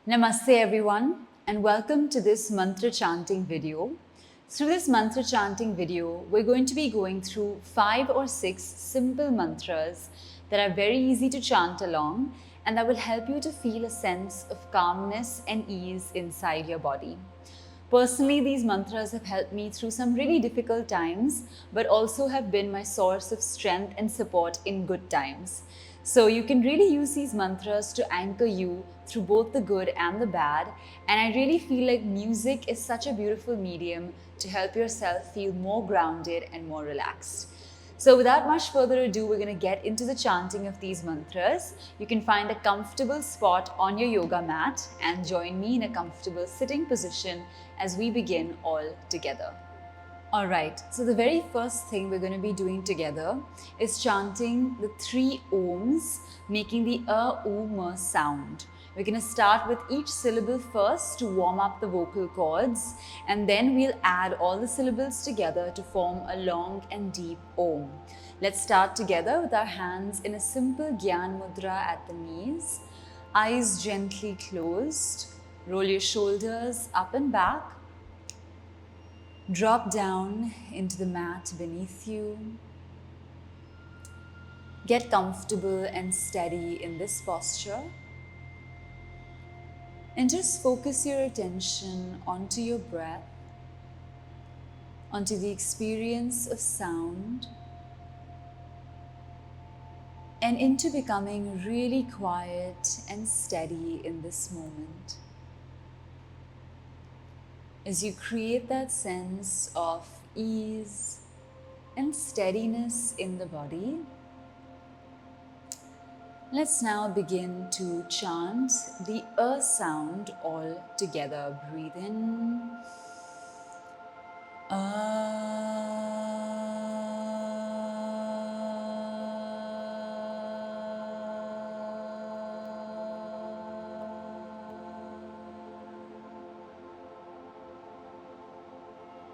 Namaste everyone and welcome to this mantra chanting video. Through this mantra chanting video, we're going to be going through 5 or 6 simple mantras that are very easy to chant along and that will help you to feel a sense of calmness and ease inside your body. Personally, these mantras have helped me through some really difficult times, but also have been my source of strength and support in good times. So you can really use these mantras to anchor you through both the good and the bad. And I really feel like music is such a beautiful medium to help yourself feel more grounded and more relaxed. So without much further ado, we're going to get into the chanting of these mantras. You can find a comfortable spot on your yoga mat and join me in a comfortable sitting position as we begin all together. Alright, so the very first thing we're going to be doing together is chanting the 3 ohms, making the ma sound. We're going to start with each syllable first to warm up the vocal cords, and then we'll add all the syllables together to form a long and deep om. Let's start together with our hands in a simple Gyan Mudra at the knees, eyes gently closed, roll your shoulders up and back. Drop down into the mat beneath you. Get comfortable and steady in this posture. And just focus your attention onto your breath, onto the experience of sound, and into becoming really quiet and steady in this moment. As you create that sense of ease and steadiness in the body, let's now begin to chant the sound all together. Breathe in.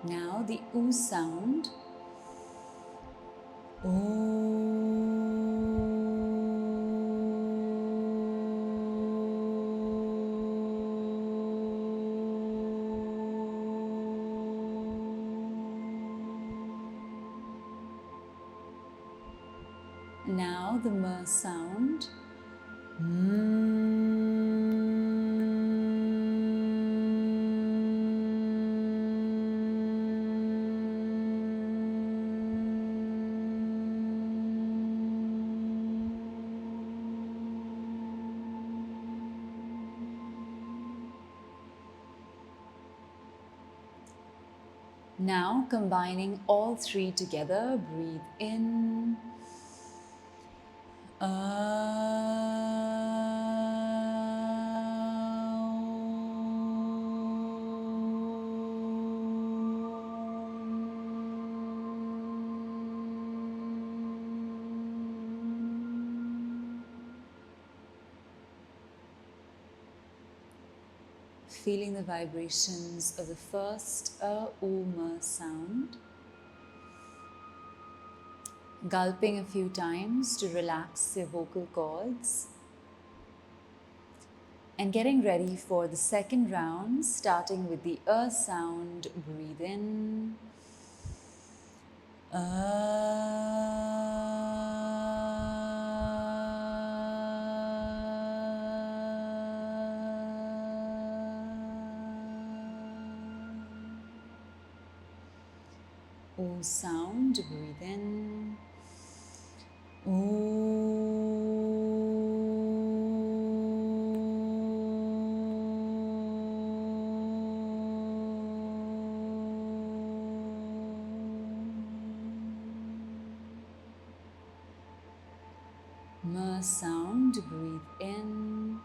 Now the sound. Now the ma sound. Now combining all 3 together, breathe in. Feeling the vibrations of the first ma sound. Gulping a few times to relax your vocal cords. And getting ready for the second round, starting with the sound. Breathe in. O sound, breathe in. Ma sound, breathe in.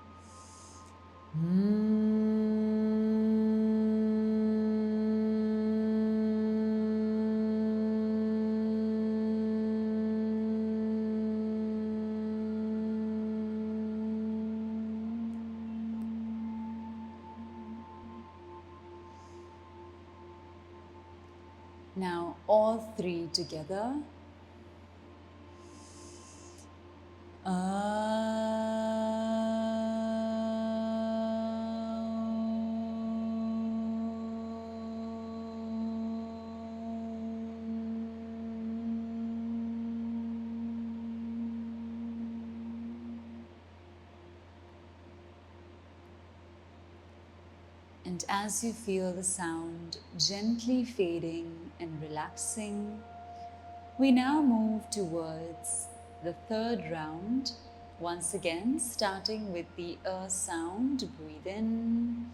Now all 3 together. And as you feel the sound gently fading and relaxing, we now move towards the third round. Once again, starting with the sound, breathe in.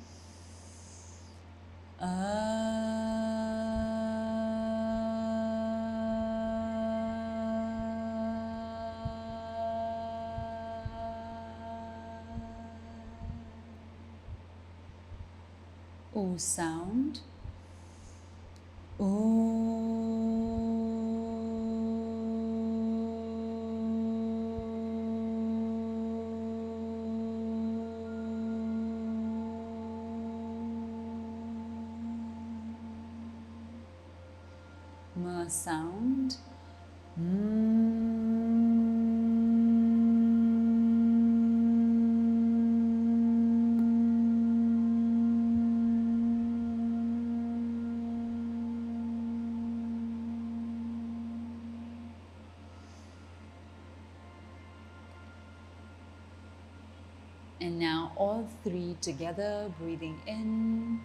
O sound. Ma sound. And now all three together, breathing in.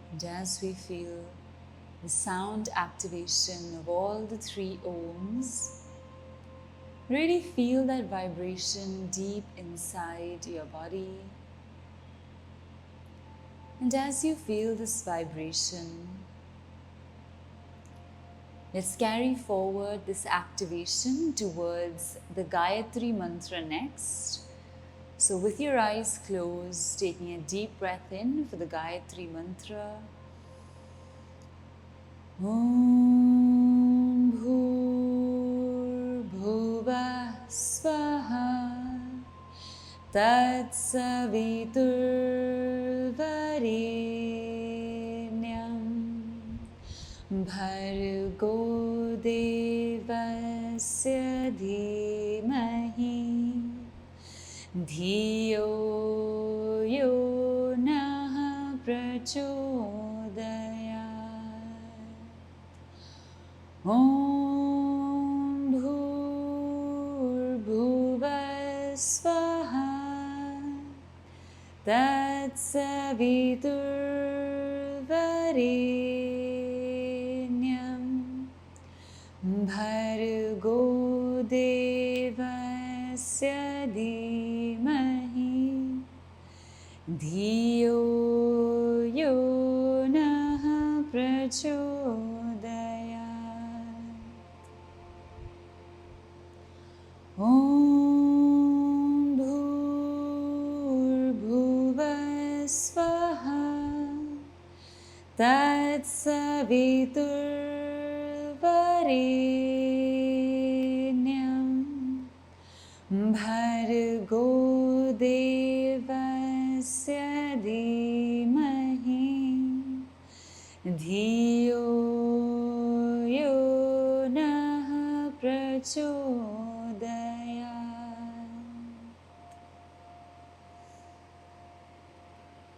And as we feel the sound activation of all the three Oms, really feel that vibration deep inside your body. And as you feel this vibration, let's carry forward this activation towards the Gayatri Mantra next. So with your eyes closed, taking a deep breath in for the Gayatri Mantra. Om Bhur Bhuva Swaha Tat Savitur Varenyam Bhargo Devasya Dhimahi Dhiyo Yo Nah Prachodayat. Om Bhur Bhuva Swaha Tat Savitur Varenyam Bhargo Devasya Dhimahi Dhiyo Yo Nah Prachodayat. Om Bhur Bhuva Swaha Tat Savitur Varenyam Bhargo Devasya Dhimahi Dhiyo Yo Nah Prachodayat.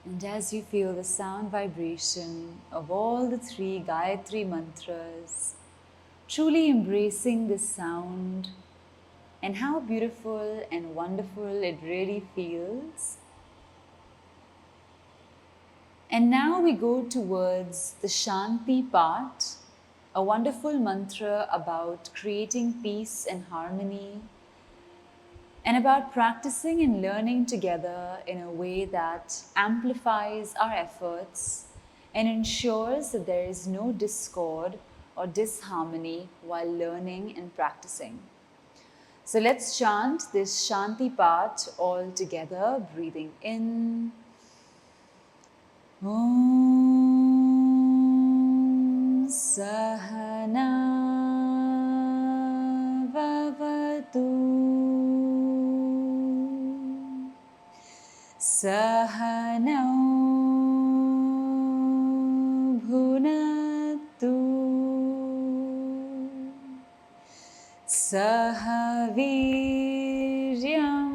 And as you feel the sound vibration of all the three Gayatri mantras, truly embracing this sound and how beautiful and wonderful it really feels. And now we go towards the Shanti part, a wonderful mantra about creating peace and harmony, and about practicing and learning together in a way that amplifies our efforts and ensures that there is no discord or disharmony while learning and practicing. So let's chant this Shanti part all together, breathing in. Om Sahana Vavatu Sahanau Bhunatu सह वीर्यं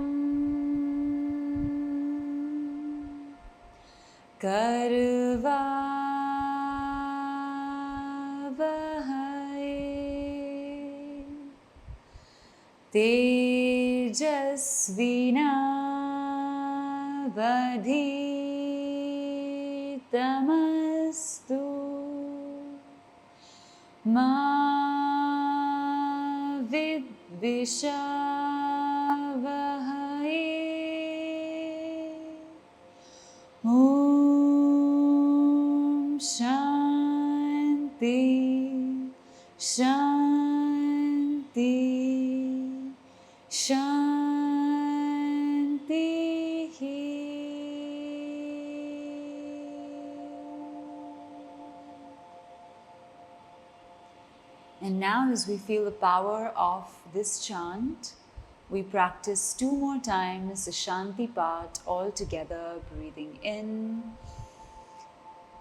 करवावहै तेजस्विनावधीतमस्तु मा विद्विषावहै ॐ शान्ति शान्ति शान्तिः And now, as we feel the power of this chant, we practice 2 more times the Shanti part all together, breathing in.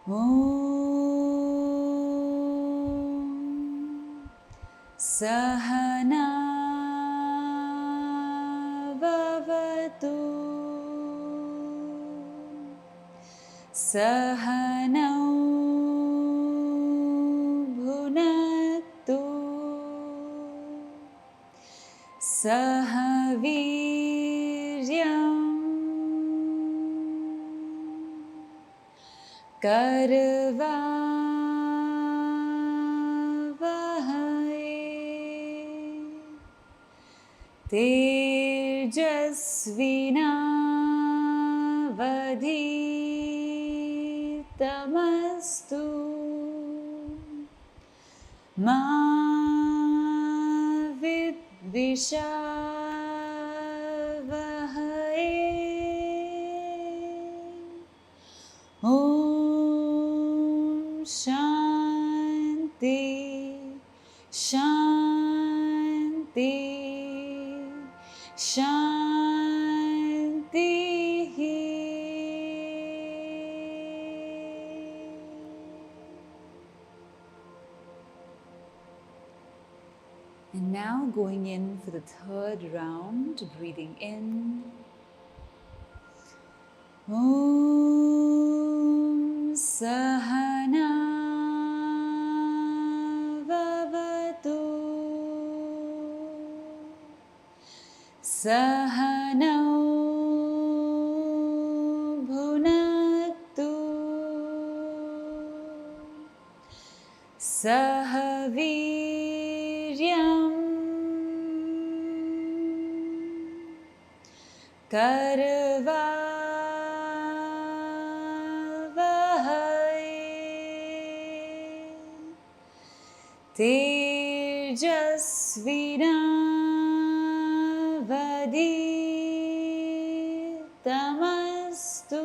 Om Sahana Vavatu Sahanau सह वीर्यं करवावहै तेजस्विनावधीतमस्तु मा विद्विषावहै ॐ शान्ति शान्ति शान्तिः And now going in for the third round, breathing in. Om Sahana Vavatu Sahanau Bhunaktu Sahaviryam करवावहै तेजस्विनावधीतमस्तु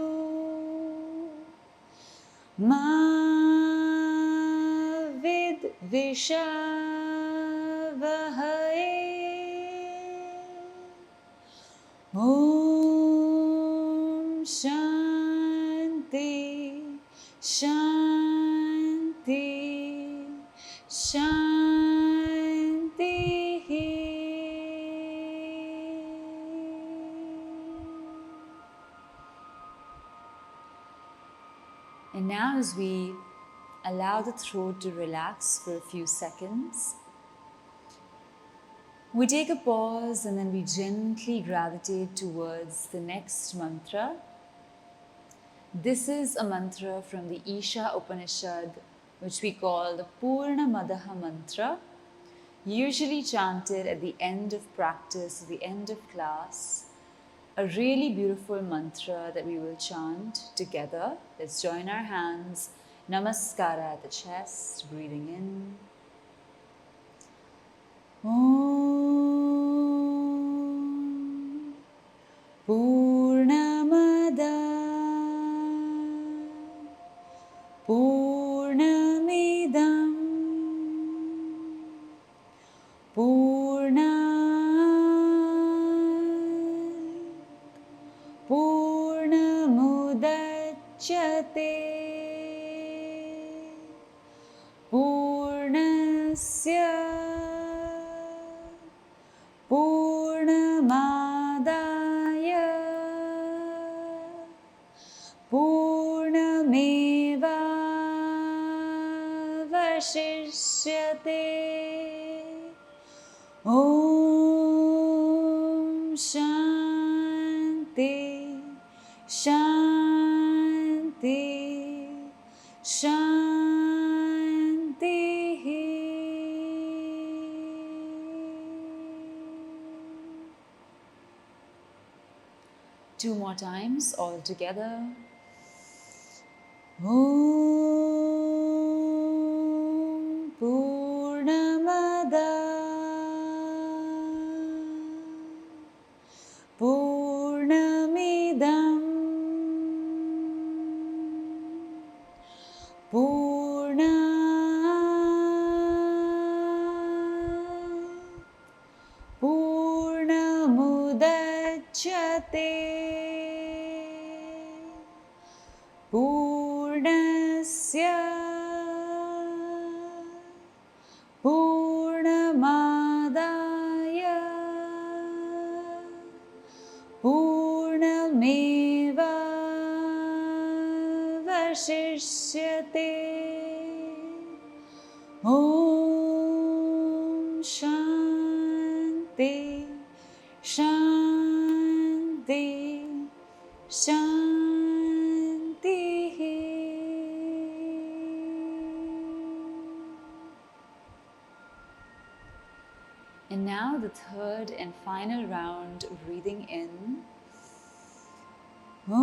मा विद्विषावहै ॐ शान्ति शान्ति शान्तिः And now, as we allow the throat to relax for a few seconds, we take a pause and then we gently gravitate towards the next mantra. This is a mantra from the Isha Upanishad, which we call the Purna Madaha mantra, usually chanted at the end of practice, at the end of class. A really beautiful mantra that we will chant together. Let's join our hands. Namaskara at the chest, breathing in. Om Purnamada Purnamidam Purnamudachyate Purnasya पूर्णमेवावशिष्यते। ॐ शान्ति शान्ति शान्तिः। Two more times all together. Om Purnamada Purnamidam Purnamudachyate Purnasya Purnamadaya Purnamevavashishyate. Om Shanti Shanti Shanti. And now the third and final round, breathing in. Om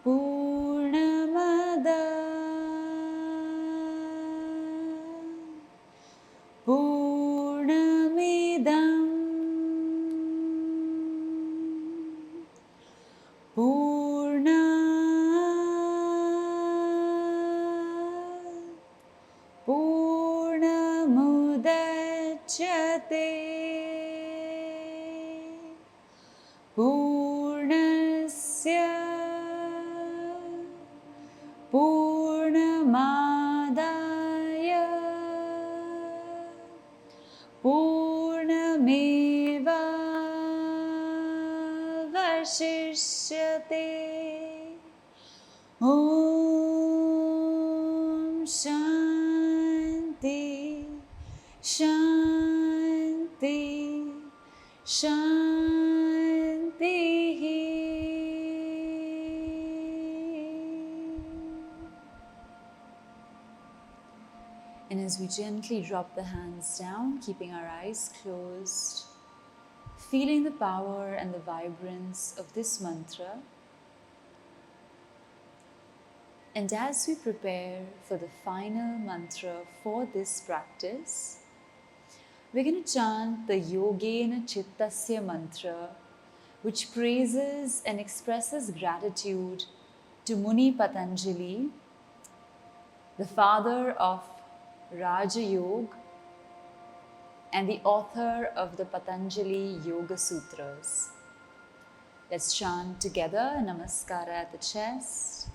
Purnamada Purnamidam Purnamudachyate Purnasya Purnamadaya Purnamevavashishyate. Om Shanti Shanti Shanti. And as we gently drop the hands down, keeping our eyes closed, feeling the power and the vibrance of this mantra. And as we prepare for the final mantra for this practice, we're going to chant the Yogena Chittasya mantra, which praises and expresses gratitude to Muni Patanjali, the father of Raja Yoga and the author of the Patanjali Yoga Sutras. Let's chant together, Namaskara at the chest.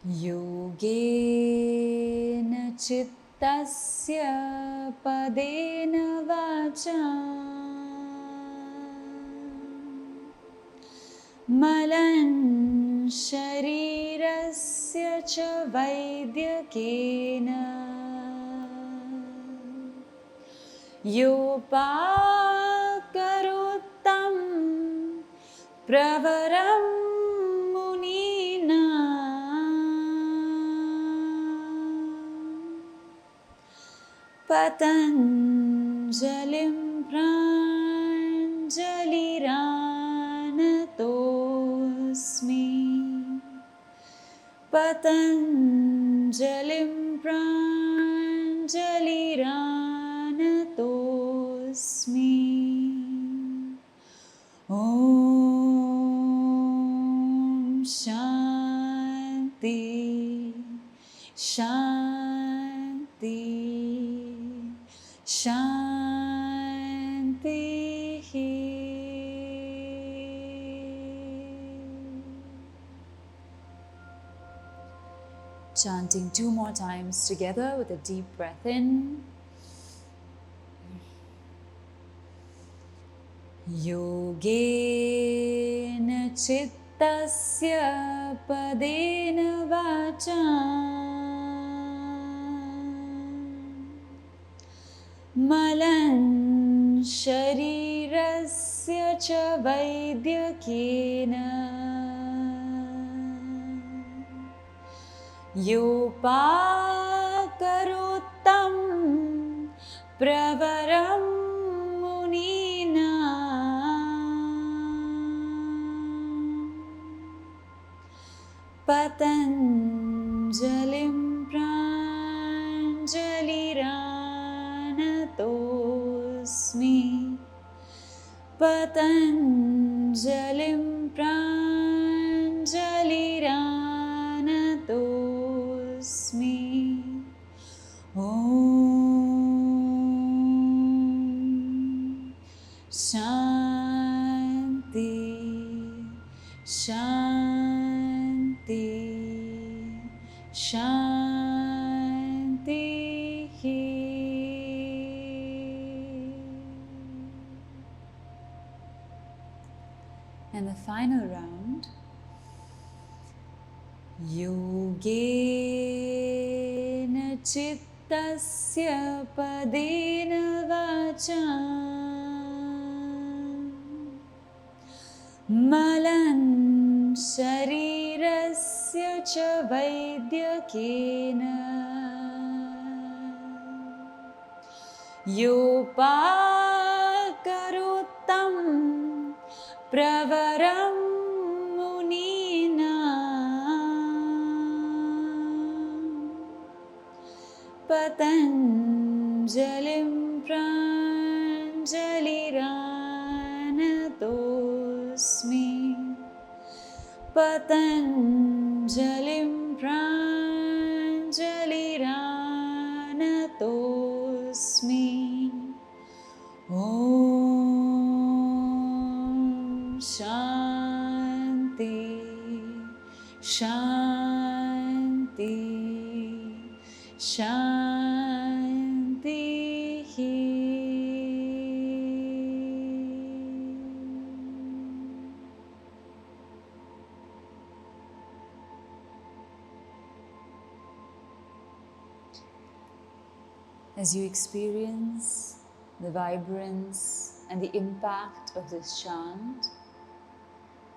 Yogena Chittasya Padena Vacha Malan Sharirasya Cha Vaidyakena Yopakaruttam Pravaram Munina Patanjalim Pranjaliranatosmi Patanjalim Pranjaliranatosmi. Om Shanti Shanti Shanti. Chanting 2 more times together with a deep breath in. Yogena chittasya padena vacham malan sharirasya cha vaidyakena yopakaruttam pravaram munina patanjalim pranjaliranatosmi patanjalim pranjaliranatosmi Om Shanti Shanti Shanti. And the final round. Yogena chittasya padena vacham malan sharirasya cha vaidyakena yopakaruttam pravaram munina patanjalim pranjaliranatosmi patanjalim pranjaliranatosmi Om Shanti Shanti Shanti. As you experience the vibrance and the impact of this chant,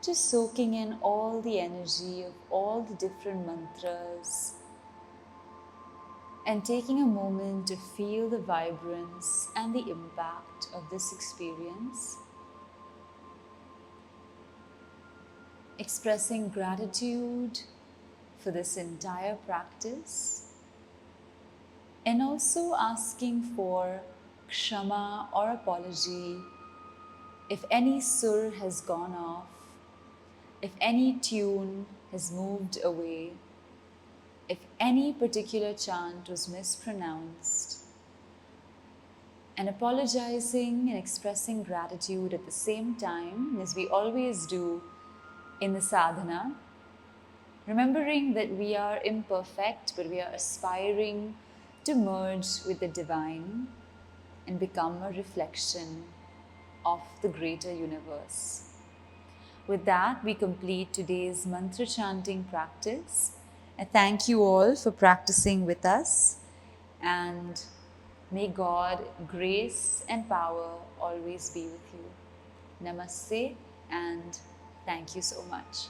just soaking in all the energy of all the different mantras and taking a moment to feel the vibrance and the impact of this experience. Expressing gratitude for this entire practice and also asking for kshama or apology if any sur has gone off, if any tune has moved away, if any particular chant was mispronounced, and apologizing and expressing gratitude at the same time as we always do in the sadhana, remembering that we are imperfect but we are aspiring to merge with the divine and become a reflection of the greater universe. With that, we complete today's mantra chanting practice. I thank you all for practicing with us, and may God, grace and power always be with you. Namaste and thank you so much.